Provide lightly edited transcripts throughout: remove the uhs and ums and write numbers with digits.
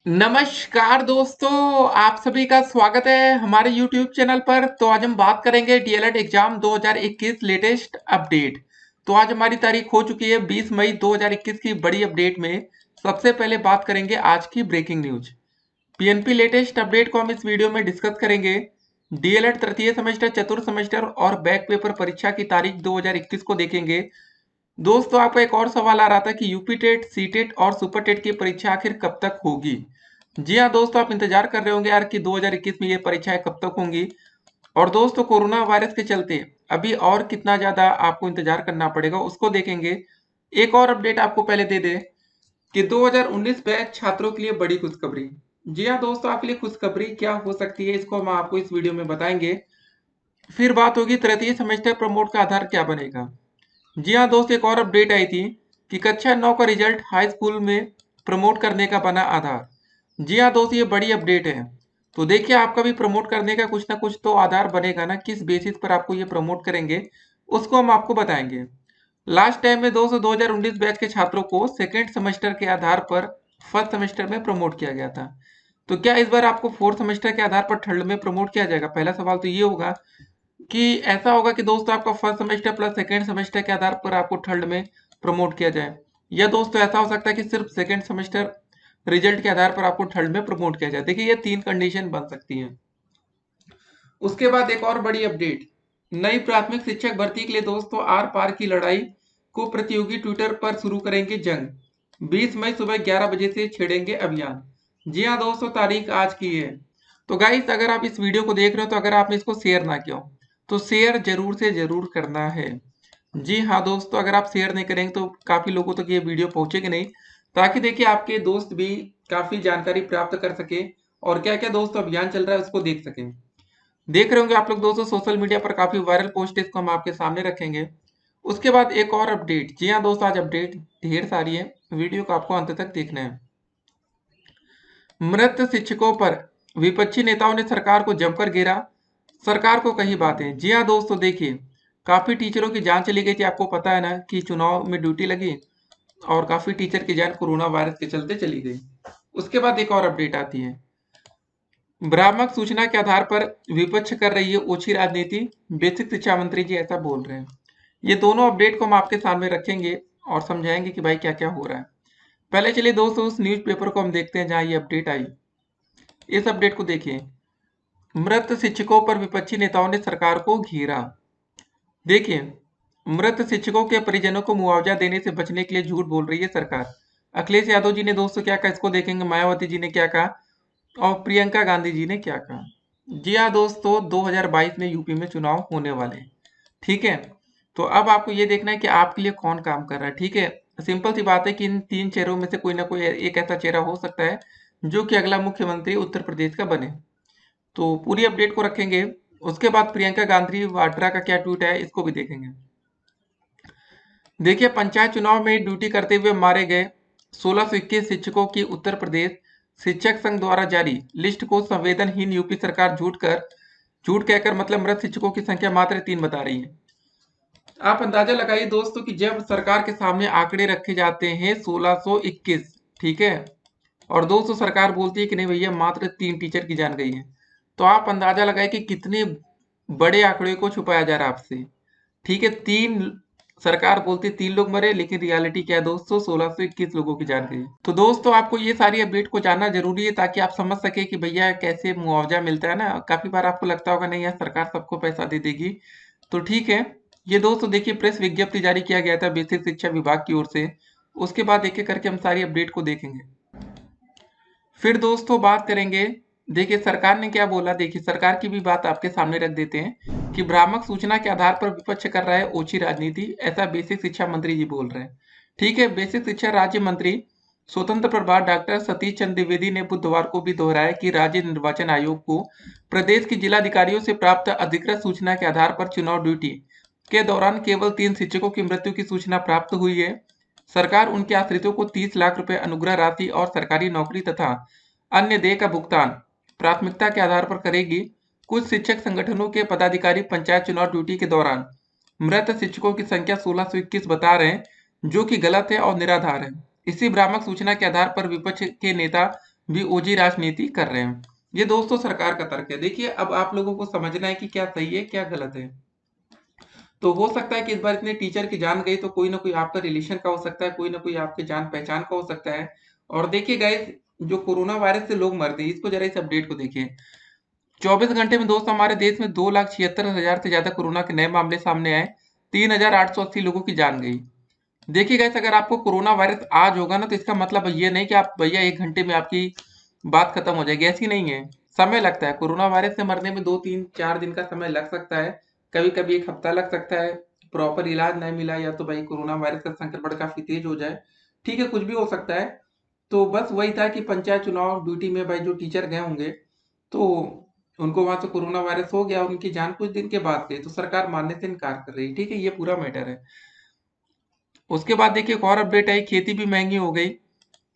नमस्कार दोस्तों, आप सभी का स्वागत है हमारे YouTube चैनल पर। तो आज हम बात करेंगे डीएलएड एग्जाम 2021 लेटेस्ट अपडेट। तो आज हमारी तारीख हो चुकी है 20 मई 2021 की बड़ी अपडेट में सबसे पहले बात करेंगे आज की breaking news. PNP latest update को हम इस वीडियो में डिस्कस करेंगे। डीएलएड तृतीय सेमेस्टर, चतुर्थ सेमेस्टर और बैक पेपर परीक्षा की तारीख 2021 को देखेंगे। दोस्तों, आपका एक और सवाल आ रहा था कि यूपी टेट, सी टेट और सुपर टेट की परीक्षा आखिर कब तक होगी। जी हाँ दोस्तों, आप इंतजार कर रहे होंगे यार कि 2021 में ये परीक्षाएं कब तक होंगी। और दोस्तों, कोरोना वायरस के चलते अभी और कितना ज्यादा आपको इंतजार करना पड़ेगा उसको देखेंगे। एक और अपडेट आपको पहले दे दे कि 2019 बैच छात्रों के लिए बड़ी खुशखबरी। जी हाँ दोस्तों, आपके लिए खुशखबरी क्या हो सकती है इसको हम आपको इस वीडियो में बताएंगे। फिर बात होगी तृतीय सेमेस्टर प्रमोट का आधार क्या बनेगा। जी हाँ दोस्तों, एक और अपडेट आई थी कि कक्षा 9 का रिजल्ट हाई स्कूल में प्रमोट करने का बना आधार। जी हाँ दोस्तों, ये बड़ी अपडेट है। तो देखिए, आपका भी प्रमोट करने का कुछ ना कुछ तो आधार बनेगा ना, किस बेसिस पर आपको ये प्रमोट करेंगे उसको हम आपको बताएंगे। लास्ट टाइम में दोस्तों 2019 बैच के छात्रों को सेकेंड सेमेस्टर के आधार पर फर्स्ट सेमेस्टर में प्रमोट किया गया था। तो क्या इस बार आपको फोर्थ सेमेस्टर के आधार पर थर्ड में प्रमोट किया जाएगा? पहला सवाल तो ये होगा कि ऐसा होगा कि दोस्तों आपका first semester plus second semester के आधार पर आपको थर्ड में प्रमोट किया जाए, या दोस्तों ऐसा हो सकता है कि सिर्फ सेकेंड सेमेस्टर रिजल्ट के आधार पर आपको थर्ड में प्रमोट किया जाए। देखिए, ये तीन कंडीशन बन सकती हैं। उसके बाद एक और बड़ी अपडेट, नई प्राथमिक शिक्षक भर्ती के लिए दोस्तों आर पार की लड़ाई को प्रतियोगी ट्विटर पर शुरू करेंगे जंग। 20 मई सुबह 11 बजे से छेड़ेंगे अभियान। जी हाँ दोस्तों, तारीख आज की है। तो गाइस, अगर आप इस वीडियो को देख रहे हो तो अगर आपने इसको शेयर ना किया हो तो शेयर जरूर से जरूर करना है। जी हाँ दोस्तों, अगर आप शेयर नहीं करेंगे तो काफी लोगों तक ये वीडियो पहुंचेगी नहीं, ताकि देखिए आपके दोस्त भी काफी जानकारी प्राप्त कर सके और क्या क्या दोस्तों अभियान चल रहा है उसको देख सकें। देख रहे होंगे आप लोग दोस्तों, सोशल मीडिया पर काफी वायरल पोस्ट है, इसको हम आपके सामने रखेंगे। उसके बाद एक और अपडेट। जी हाँ दोस्तों, आज अपडेट ढेर सारी है, वीडियो को आपको अंत तक देखना है। मृत शिक्षकों पर विपक्षी नेताओं ने सरकार को जमकर घेरा, सरकार को कही बातें। जी हाँ दोस्तों, देखिए काफी टीचरों की जान चली गई थी, आपको पता है ना कि चुनाव में ड्यूटी लगी और काफी टीचर की जान कोरोना वायरस के चलते चली गई। उसके बाद एक और अपडेट आती है, भ्रामक सूचना के आधार पर विपक्ष कर रही है ओछी राजनीति, बेसिक शिक्षा मंत्री जी ऐसा बोल रहे हैं। ये दोनों अपडेट को हम आपके सामने रखेंगे और समझाएंगे कि भाई क्या क्या हो रहा है। पहले चलिए दोस्तों उस न्यूज़पेपर को हम देखते हैं जहां ये अपडेट आई। इस अपडेट को देखिए, मृत शिक्षकों पर विपक्षी नेताओं ने सरकार को घेरा। देखिए, मृत शिक्षकों के परिजनों को मुआवजा देने से बचने के लिए झूठ बोल रही है सरकार। अखिलेश यादव जी ने दोस्तों क्या कहा इसको देखेंगे, मायावती जी ने क्या कहा और प्रियंका गांधी जी ने क्या कहा। जी हाँ दोस्तों, 2022 में यूपी में चुनाव होने वाले हैं। ठीक है, तो अब आपको ये देखना है कि आपके लिए कौन काम कर रहा है। ठीक है, सिंपल सी बात है कि इन तीन चेहरों में से कोई ना कोई एक ऐसा चेहरा हो सकता है जो कि अगला मुख्यमंत्री उत्तर प्रदेश का बने। तो पूरी अपडेट को रखेंगे। उसके बाद प्रियंका गांधी वाड्रा का क्या ट्वीट है इसको भी देखेंगे। देखिए, पंचायत चुनाव में ड्यूटी करते हुए मारे गए 1621 शिक्षकों की उत्तर प्रदेश शिक्षक संघ द्वारा जारी लिस्ट को संवेदनहीन यूपी सरकार झूठ कहकर मतलब मृत शिक्षकों की संख्या मात्र 3 बता रही है। आप अंदाजा लगाइए दोस्तों कि जब सरकार के सामने आंकड़े रखे जाते हैं 1621, ठीक है, और दोस्तों सरकार बोलती है कि नहीं भैया मात्र 3 टीचर की जान गई है, तो आप अंदाजा लगाइए कि कितने बड़े आंकड़े को छुपाया जा रहा है आपसे। ठीक है, तीन, सरकार बोलती 3 लोग मरे लेकिन रियलिटी क्या है दोस्तों, 1621 लोगों की जान गई। तो दोस्तों आपको ये सारी अपडेट को जानना जरूरी है ताकि आप समझ सके कि भैया कैसे मुआवजा मिलता है ना। काफी बार आपको लगता होगा नहीं यार सरकार सबको पैसा दे देगी, तो ठीक है। ये दोस्तों देखिए, प्रेस विज्ञप्ति जारी किया गया था बेसिक शिक्षा विभाग की ओर से। उसके बाद एक एक करके हम सारी अपडेट को देखेंगे। फिर दोस्तों बात करेंगे, देखिए सरकार ने क्या बोला। देखिए, सरकार की भी बात आपके सामने रख देते हैं कि भ्रामक सूचना के आधार पर विपक्ष कर रहा है ओछी राजनीति, ऐसा बेसिक शिक्षा मंत्री जी बोल रहे हैं। ठीक है, बेसिक शिक्षा राज्य मंत्री स्वतंत्र प्रभार डॉक्टर सतीश चंद्र द्विवेदी ने बुधवार को भी दोहराया कि राज्य निर्वाचन आयोग को प्रदेश के जिलाधिकारियों से प्राप्त अधिकृत सूचना के आधार पर चुनाव ड्यूटी के दौरान केवल 3 शिक्षकों की मृत्यु की सूचना प्राप्त हुई है। सरकार उनके आश्रितों को 30 लाख रुपए अनुग्रह राशि और सरकारी नौकरी तथा अन्य देय का भुगतान प्राथमिकता के आधार पर करेगी। कुछ शिक्षक संगठनों के पदाधिकारी पंचायत चुनाव ड्यूटी के दौरान मृत शिक्षकों की संख्या 1621 बता रहे हैं, जो कि गलत है और निराधार है। इसी भ्रामक सूचना के आधार पर विपक्ष के नेता भी ओजी राजनीति कर रहे हैं। ये दोस्तों सरकार का तर्क है। देखिए अब आप लोगों को समझना है कि क्या सही है क्या गलत है। तो हो सकता है कि इस बार इतने टीचर की जान गई तो कोई ना कोई आपका रिलेशन का हो सकता है, कोई ना कोई आपके जान पहचान का हो सकता है। और देखिए गाइस, जो कोरोना वायरस से लोग मरते हैं, इसको जरा इस अपडेट को देखिए। 24 घंटे में दोस्तों हमारे देश में 2,76,000 से ज्यादा कोरोना के नए मामले सामने आए, 3,880 लोगों की जान गई। देखिए गाइस, अगर आपको कोरोना वायरस आज होगा ना, तो इसका मतलब ये नहीं कि आप भैया 1 घंटे में आपकी बात खत्म हो जाएगी, ऐसी नहीं है। समय लगता है, कोरोना वायरस से मरने में 2, 3, 4 दिन का समय लग सकता है, कभी कभी 1 हफ्ता लग सकता है। प्रॉपर इलाज नहीं मिला या तो भाई कोरोना वायरस का संक्रमण काफी तेज हो जाए, ठीक है, कुछ भी हो सकता है। तो बस वही था कि पंचायत चुनाव ड्यूटी में भाई जो टीचर गए होंगे, तो उनको वहां से कोरोना वायरस हो गया, उनकी जान कुछ दिन के बाद गई, तो सरकार मानने से इनकार कर रही, ठीक है, ये पूरा मैटर है। उसके बाद देखिए एक और अपडेट आई, खेती भी महंगी हो गई।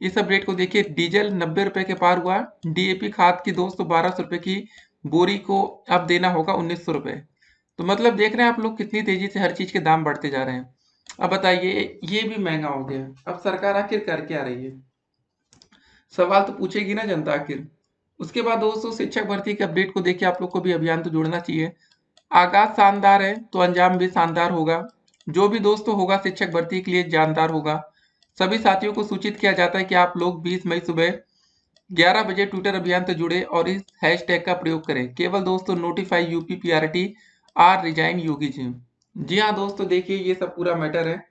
इस अपडेट को देखिए, डीजल 90 रुपए के पार हुआ, डीएपी खाद की दोस्तों 1200 रुपए की बोरी को अब देना होगा 1900 रुपए। तो मतलब देख रहे हैं आप लोग कितनी तेजी से हर चीज के दाम बढ़ते जा रहे हैं। अब बताइए, ये भी महंगा हो गया, अब सरकार आखिर कर क्या रही है? सवाल तो पूछेगी ना जनता आखिर। उसके बाद दोस्तों शिक्षक भर्ती के अपडेट को देखिए, आप लोग को भी अभियान तो जोड़ना चाहिए। आगाज शानदार है तो अंजाम भी शानदार होगा। जो भी दोस्तों होगा शिक्षक भर्ती के लिए जानदार होगा। सभी साथियों को सूचित किया जाता है कि आप लोग 20 मई सुबह 11 बजे ट्विटर अभियान से जुड़े और इस हैशटैग का प्रयोग करें। केवल दोस्तों notify UP PRT are resign Yogi ji. जी हाँ दोस्तों, देखिए ये सब पूरा मैटर है।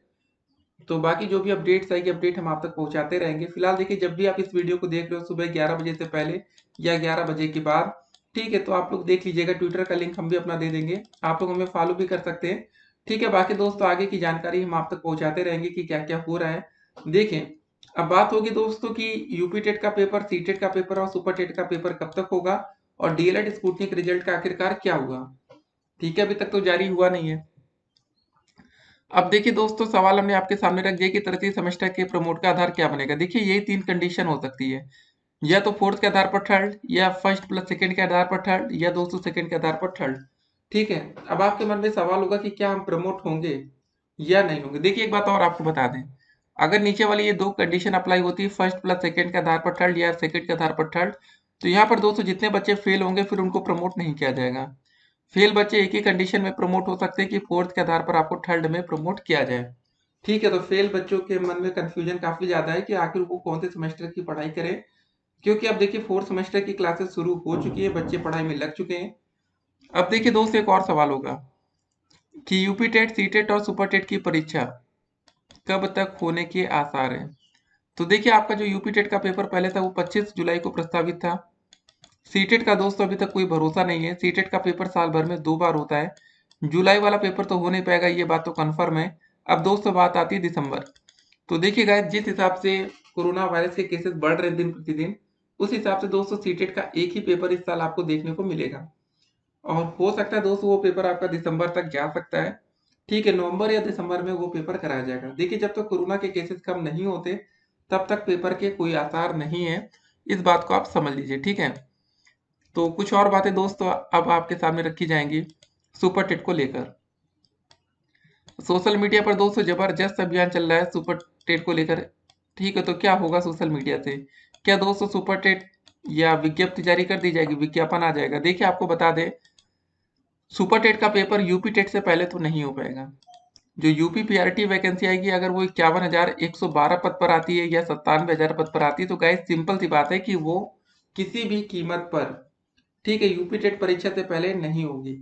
तो बाकी जो भी अपडेट्स आएगी, अपडेट हम आप तक पहुंचाते रहेंगे। फिलहाल देखिए, जब भी आप इस वीडियो को देख रहे हो सुबह 11 बजे से पहले या 11 बजे के बाद, ठीक है, तो आप लोग देख लीजिएगा। ट्विटर का लिंक हम भी अपना दे देंगे, आप लोग हमें फॉलो भी कर सकते हैं, ठीक है। बाकी दोस्तों आगे की जानकारी हम आप तक पहुंचाते रहेंगे कि क्या क्या हो रहा है। देखें, अब बात होगी दोस्तों कि यूपी टेट का पेपर, सी टेट का पेपर और सुपर टेट का पेपर कब तक होगा, और डीएलएड स्कूटनिक रिजल्ट का आखिरकार क्या हुआ, ठीक है, अभी तक तो जारी हुआ नहीं है। अब देखिए दोस्तों, सवाल हमने आपके सामने रख दिया कि तृतीय सेमेस्टर के प्रमोट का आधार क्या बनेगा। देखिए यही 3 कंडीशन हो सकती है, या तो फोर्थ के आधार पर थर्ड, या फर्स्ट प्लस सेकंड के आधार पर थर्ड, या दोस्तों सेकंड के आधार पर थर्ड, ठीक है। अब आपके मन में सवाल होगा कि क्या हम प्रमोट होंगे या नहीं होंगे। देखिए एक बात और आपको बता दें, अगर नीचे वाली ये 2 कंडीशन अप्लाई होती है, फर्स्ट प्लस सेकंड के आधार पर थर्ड या सेकंड के आधार पर थर्ड, तो यहाँ पर दोस्तों जितने बच्चे फेल होंगे फिर उनको प्रमोट नहीं किया जाएगा। फेल बच्चे एक ही कंडीशन में प्रमोट हो सकते हैं कि फोर्थ के आधार पर आपको थर्ड में प्रमोट किया जाए, ठीक है। तो फेल बच्चों के मन में कंफ्यूजन काफी ज्यादा है कि आखिर वो कौन से सेमेस्टर की पढ़ाई करें, क्योंकि अब देखिए फोर्थ सेमेस्टर की क्लासेस शुरू हो चुकी है, बच्चे पढ़ाई में लग चुके हैं। अब देखिए दोस्त, एक और सवाल होगा कि यूपी टेट, सी टेट और सुपर टेट की परीक्षा कब तक होने के आसार हैं। तो देखिए आपका जो यूपी टेट का पेपर पहले था वो 25 जुलाई को प्रस्तावित था। सीटेट का दोस्तों अभी तक कोई भरोसा नहीं है। सीटेट का पेपर साल भर में 2 बार होता है। जुलाई वाला पेपर तो हो नहीं पाएगा, ये बात तो कंफर्म है। अब दोस्तों बात आती है दिसंबर। तो देखिए गाइस, जिस हिसाब से कोरोना वायरस के केसेस बढ़ रहे हैं दिन प्रतिदिन, उस हिसाब से दोस्तों सीटेट का एक ही पेपर इस साल आपको देखने को मिलेगा, और हो सकता है दोस्तों वो पेपर आपका दिसंबर तक जा सकता है, ठीक है। नवंबर या दिसंबर में वो पेपर कराया जाएगा। देखिए जब तक कोरोना के केसेस कम नहीं होते तब तक पेपर के कोई आसार नहीं है, इस बात को आप समझ लीजिए, ठीक है। तो कुछ और बातें दोस्तों अब आपके सामने रखी जाएंगी सुपर टेट को लेकर। सोशल मीडिया पर दोस्तों जबरदस्त अभियान चल रहा है सुपर टेट को लेकर, ठीक है। तो क्या होगा सोशल मीडिया से, क्या दोस्तों सुपर टेट या विज्ञप्ति जारी कर दी जाएगी, विज्ञापन आ जाएगा। देखिए आपको बता दें, सुपर टेट का पेपर यूपी टेट से पहले तो नहीं हो पाएगा। जो यूपी पीआरटी वैकेंसी आएगी, अगर वो 51,112 पद पर आती है या 97,000 पद पर आती है, तो गाइस सिंपल सी बात है कि वो किसी भी कीमत पर, ठीक है, यूपी टेट परीक्षा से पहले नहीं होगी।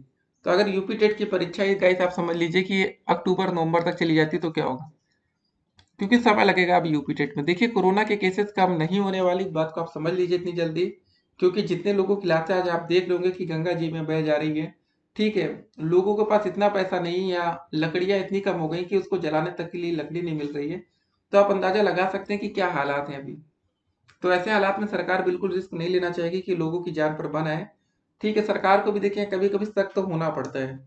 तो अगर यूपी टेट की परीक्षा ही गाइस आप समझ लीजिए कि अक्टूबर नवंबर तक चली जाती तो क्या होगा, क्योंकि समय लगेगा अभी यूपी टेट में। देखिए कोरोना के केसेस कम नहीं होने वाली, इस बात को आप समझ लीजिए इतनी जल्दी, क्योंकि जितने लोगों की लाशें आज आप देख रहे होंगे कि गंगा जी में बह जा रही है, ठीक है। लोगों के पास इतना पैसा नहीं, या लकड़ियां इतनी कम हो गई कि उसको जलाने तक के लिए लकड़ी नहीं मिल रही है। तो आप अंदाजा लगा सकते हैं कि क्या हालात हैं अभी। तो ऐसे हालात में सरकार बिल्कुल रिस्क नहीं लेना चाहेगी कि लोगों की जान पर बन आए, ठीक है। सरकार को भी देखिए कभी कभी सख्त तो होना पड़ता है,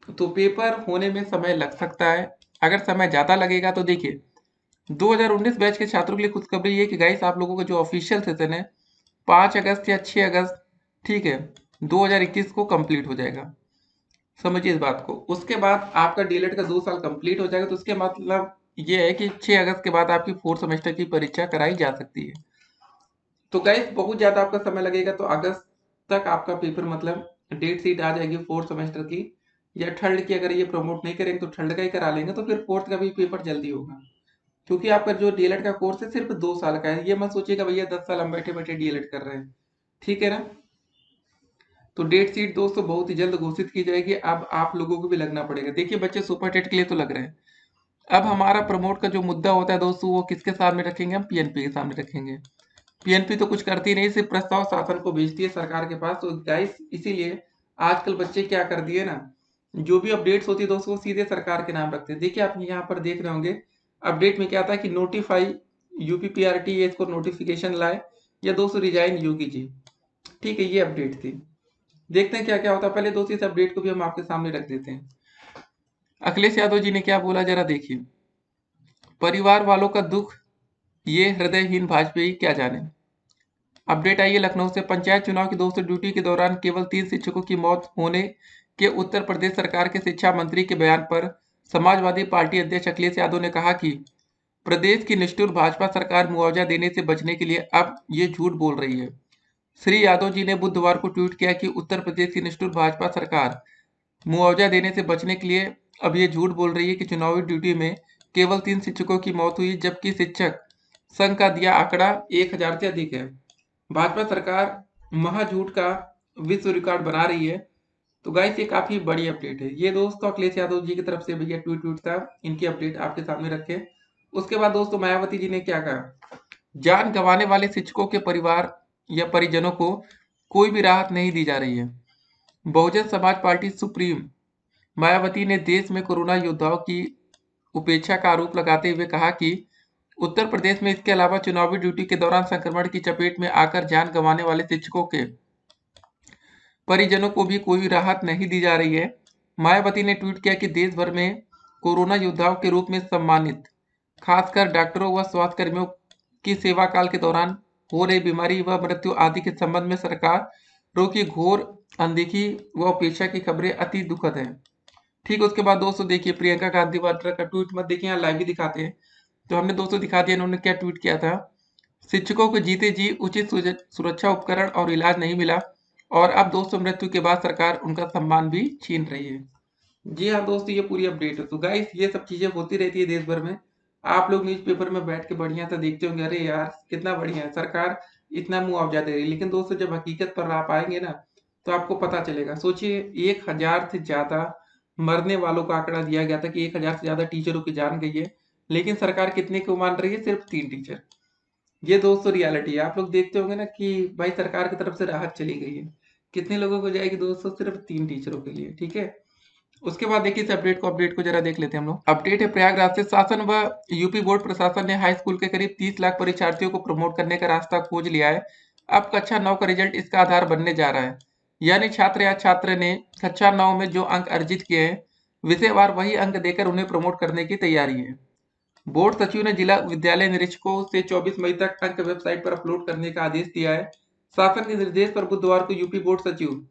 तो पेपर होने में समय लग सकता है। अगर समय ज्यादा लगेगा तो देखिए 2019 बैच के छात्रों के लिए खुशखबरी ये कि गाइस आप लोगों का जो ऑफिशियल सेशन है 5 अगस्त या 6 अगस्त, ठीक है, 2021 को कंप्लीट हो जाएगा। समझिए इस बात को। उसके बाद आपका डीएलएड का 2 साल कंप्लीट हो जाएगा, तो उसके मतलब ये है कि 6 अगस्त के बाद आपकी फोर्थ सेमेस्टर की परीक्षा कराई जा सकती है। तो गाइस बहुत ज़्यादा आपका समय लगेगा, तो अगस्त तक आपका पेपर मतलब डेट शीट आ जाएगी फोर्थ सेमेस्टर की, या थर्ड की अगर ये प्रमोट नहीं करेंगे तो थर्ड का ही करा लेंगे, तो फिर फोर्थ का भी पेपर जल्दी होगा। क्योंकि आपका जो डीएलएड का कोर्स है सिर्फ 2 साल का है, ये मत सोचिएगा भैया 10 साल हम बैठे बैठे डीएलएड कर रहे हैं, ठीक है ना। तो डेट शीट दोस्तों बहुत ही जल्द घोषित की जाएगी, अब आप लोगों को भी लगना पड़ेगा। देखिए बच्चे सुपर टेट के लिए तो लग रहे हैं, अब हमारा प्रमोट का जो मुद्दा होता है दोस्तों वो किसके सामने रखेंगे, हम पीएनपी के सामने रखेंगे। पीएनपी तो कुछ करती नहीं, सिर्फ प्रस्ताव शासन को भेजती है सरकार के पास। तो गाइस इसीलिए आजकल बच्चे क्या कर दिए ना, जो भी अपडेट्स होती है दोस्तों सीधे सरकार के नाम रखते हैं। देखिए आप यहाँ पर देख रहे होंगे अपडेट में क्या था कि नोटिफाई यूपीपीआरटी इसको नोटिफिकेशन लाए, या दोस्तों रिजाइन योगी जी, ठीक है, ये अपडेट थी। देखते हैं क्या क्या होता है, पहले दोस्तों इस अपडेट को भी हम आपके सामने रख देते हैं। अखिलेश यादव जी ने क्या बोला जरा देखिए, परिवार वालों का दुख ये हृदयहीन भाजपेयी क्या जाने। अपडेट आई है लखनऊ से, पंचायत चुनाव की दोस्तों ड्यूटी के दौरान केवल 3 शिक्षकों की मौत होने के उत्तर प्रदेश सरकार के शिक्षा मंत्री के बयान पर समाजवादी पार्टी अध्यक्ष अखिलेश यादव ने कहा कि प्रदेश की निष्ठुर भाजपा सरकार मुआवजा देने से बचने के लिए अब ये झूठ बोल रही है। श्री यादव जी ने बुधवार को ट्वीट किया कि उत्तर प्रदेश की निष्ठुर भाजपा सरकार मुआवजा देने से बचने के लिए अब ये झूठ बोल रही है कि चुनावी ड्यूटी में केवल 3 शिक्षकों की मौत हुई, जबकि शिक्षक संघ का दिया आंकड़ा 1000 से अधिक है। भाजपा सरकार महाझूठ का विश्व रिकॉर्ड बना रही है। तो गाइस ये काफी बड़ी अपडेट है, ये दोस्तों अखिलेश यादव जी की तरफ से भैया ट्वीट था, इनकी अपडेट आपके सामने रखे। उसके बाद दोस्तों मायावती जी ने क्या कहा, जान गंवाने वाले शिक्षकों के परिवार या परिजनों को कोई भी राहत नहीं दी जा रही है। बहुजन समाज पार्टी सुप्रीम मायावती ने देश में कोरोना योद्धाओं की उपेक्षा का आरोप लगाते हुए कहा कि उत्तर प्रदेश में इसके अलावा चुनावी ड्यूटी के दौरान संक्रमण की चपेट में आकर जान गंवाने वाले शिक्षकों के परिजनों को भी कोई राहत नहीं दी जा रही है। मायावती ने ट्वीट किया कि देश भर में कोरोना योद्धाओं के रूप में सम्मानित खासकर डॉक्टरों व स्वास्थ्यकर्मियों की सेवा काल के दौरान हो रही बीमारी व मृत्यु आदि के संबंध में सरकारों की घोर अनदेखी व उपेक्षा की खबरें अति दुखद हैं। ठीक उसके बाद दोस्तों देखिए प्रियंका गांधी वाड्रा का ट्वीट मत देखिए, यहाँ लाइव भी दिखाते हैं, तो हमने दोस्तों दिखा दिया इन्होंने क्या ट्वीट किया था। शिक्षकों को जीते जी उचित सुरक्षा उपकरण और इलाज नहीं मिला, और अब दोस्तों मृत्यु के बाद सरकार उनका सम्मान भी छीन रही है। जी हाँ दोस्तों ये पूरी अपडेट है। तो गाइस ये सब चीजें होती रहती है देश भर में, आप लोग न्यूज़पेपर में बैठ के बढ़िया से देखते होंगे, अरे यार कितना बढ़िया है, सरकार इतना मुआवजा दे रही है। लेकिन दोस्तों जब हकीकत पर आप आएंगे ना तो आपको पता चलेगा। सोचिए 1000 से ज्यादा मरने वालों का आंकड़ा दिया गया था कि 1000 से ज्यादा टीचरों की जान गई है, लेकिन सरकार कितने को मान रही है, सिर्फ 3 टीचर। ये दोस्तों रियलिटी है, आप लोग देखते होंगे ना कि भाई सरकार की तरफ से राहत चली गई है, कितने लोगों को जाएगी दोस्तों, सिर्फ 3 टीचरों के लिए, ठीक है। उसके बाद देखिए इस अपडेट को जरा देख लेते हैं हम लोग। अपडेट है प्रयागराज से, शासन व यूपी बोर्ड प्रशासन ने हाई स्कूल के करीब 30 लाख परीक्षार्थियों को प्रमोट करने का रास्ता खोज लिया है। अब कक्षा 9 का रिजल्ट इसका आधार बनने जा रहा है, यानी छात्र या छात्र ने कक्षा 9 में जो अंक अर्जित किए हैं विषयवार वही अंक देकर उन्हें प्रमोट करने की तैयारी है। बोर्ड सचिव ने जिला विद्यालय निरीक्षकों से 24 मई तक अंक वेबसाइट पर अपलोड करने का आदेश दिया है। शासन के निर्देश पर बुधवार को यूपी बोर्ड सचिव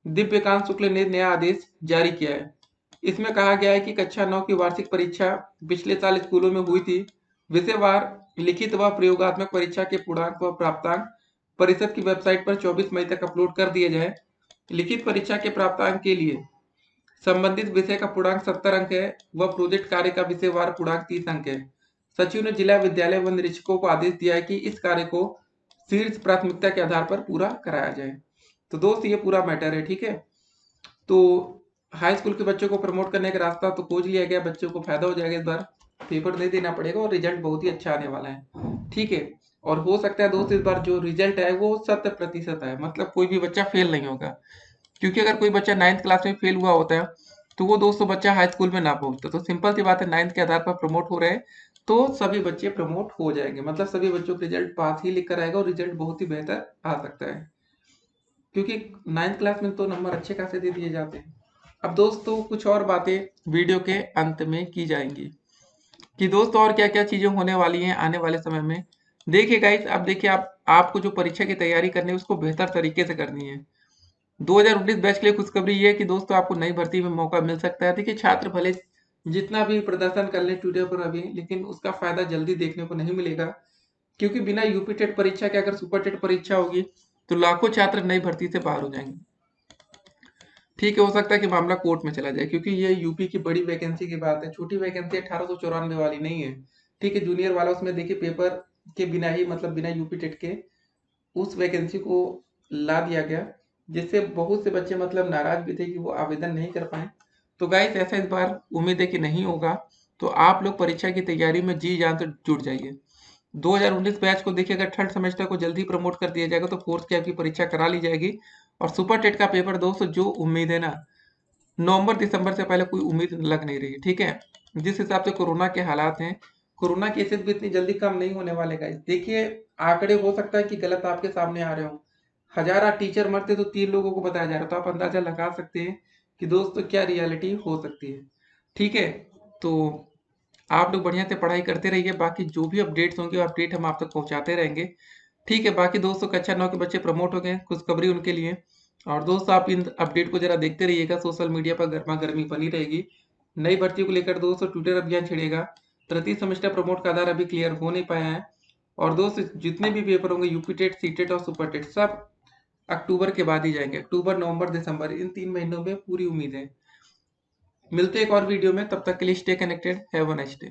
दिव्यकांत शुक्ल ने नया आदेश जारी किया है। इसमें कहा गया है कि कक्षा 9 की वार्षिक परीक्षा पिछले साल स्कूलों में हुई थी। विषयवार लिखित व प्रयोगात्मक परीक्षा के पूर्णांक व प्राप्तांक परिषद की वेबसाइट पर 24 मई तक अपलोड कर दिए जाए। लिखित परीक्षा के प्राप्तांक के लिए संबंधित विषय का पूर्णांक 70 अंक है व प्रोजेक्ट कार्य का विषयवार पूर्णांक 30 अंक है। सचिव ने जिला विद्यालय व निरीक्षकों को आदेश दिया है कि इस कार्य को शीर्ष प्राथमिकता के आधार पर पूरा कराया जाए। तो दोस्त ये पूरा मैटर है, ठीक है। तो हाई स्कूल के बच्चों को प्रमोट करने का रास्ता तो खोज लिया गया, बच्चों को फायदा हो जाएगा, इस बार पेपर नहीं देना पड़ेगा और रिजल्ट बहुत ही अच्छा आने वाला है, ठीक है। और हो सकता है दोस्त इस बार जो रिजल्ट है वो 100% है, मतलब कोई भी बच्चा फेल नहीं होगा। क्योंकि अगर कोई बच्चा 9th क्लास में फेल हुआ होता है तो वो दोस्तों बच्चा हाई स्कूल में ना पहुंचता। तो सिंपल सी बात है, 9th के आधार पर प्रमोट हो रहे हैं तो सभी बच्चे प्रमोट हो जाएंगे, मतलब सभी बच्चों का रिजल्ट पास ही लिख कर आएगा और रिजल्ट बहुत ही बेहतर आ सकता है, क्योंकि 9th क्लास में तो नंबर अच्छे खासे दे दिए जाते हैं। अब दोस्तों कुछ और बातें वीडियो के अंत में की जाएंगी कि दोस्तों और क्या क्या चीजें होने वाली हैं आने वाले समय में। देखिए गाइस, अब देखिए आपको जो परीक्षा की तैयारी करनी है उसको बेहतर तरीके से करनी है। 2019 बैच के लिए खुशखबरी ये है कि दोस्तों आपको नई भर्ती में मौका मिल सकता है। देखिए छात्र भले जितना भी प्रदर्शन कर ले ट्विटर पर अभी, लेकिन उसका फायदा जल्दी देखने को नहीं मिलेगा। क्योंकि बिना यूपी टेट परीक्षा के अगर सुपर टेट परीक्षा होगी तो लाखों छात्र नई भर्ती से बाहर हो जाएंगे। ठीक है, हो सकता है कि मामला कोर्ट में चला जाए, क्योंकि ये यूपी की बड़ी वैकेंसी की बात है। छोटी वैकेंसी 1894 वाली नहीं है। ठीक है, जूनियर वाला उसमें देखिए पेपर के बिना ही, मतलब बिना यूपी टेट के उस वैकेंसी को ला दिया गया, जिससे बहुत से बच्चे मतलब नाराज भी थे कि वो आवेदन नहीं कर पाए। तो गाइस ऐसा इस बार उम्मीद है कि नहीं होगा। तो आप लोग परीक्षा की तैयारी में जी जान से जुट जाइए। 2019 बैच को देखिए, अगर थर्ड सेमेस्टर को जल्दी प्रमोट कर दिया जाएगा तो फोर्थ की आपकी परीक्षा करा ली जाएगी। और सुपर टेट का पेपर दोस्तों, जो उम्मीद है ना, नवंबर दिसंबर से पहले कोई उम्मीद लग नहीं रही। ठीक है, जिस हिसाब से कोरोना के हालात हैं, कोरोना केसेस भी इतनी जल्दी कम नहीं होने वाले गाइस। देखिए, आंकड़े हो सकता है कि गलत आपके सामने आ रहे हो। 1000 टीचर मरते तो 3 लोगों को बताया जा रहा, तो आप अंदाजा लगा सकते हैं कि दोस्तों क्या रियलिटी हो सकती है। ठीक है, तो आप लोग बढ़िया से पढ़ाई करते रहिए। बाकी जो भी अपडेट्स होंगे अपडेट हम आप तक पहुंचाते रहेंगे। ठीक है, बाकी दोस्तों कक्षा 9 के बच्चे प्रमोट हो गए, खुशखबरी उनके लिए। और दोस्तों आप इन अपडेट को जरा देखते रहिएगा, सोशल मीडिया पर गर्मा गर्मी बनी रहेगी। नई भर्तियों को लेकर दोस्तों ट्विटर अभियान छिड़ेगा। तृतीय सेमेस्टर प्रमोट का आधार अभी क्लियर हो नहीं पाया है। और दोस्त जितने भी पेपर होंगे यूपी टेट, सी टेट और सुपर टेट, सब अक्टूबर के बाद ही जाएंगे। अक्टूबर, नवंबर, दिसंबर, इन 3 महीनों में पूरी उम्मीद है। मिलते हैं एक और वीडियो में, तब तक के लिए stay connected. Have a nice day.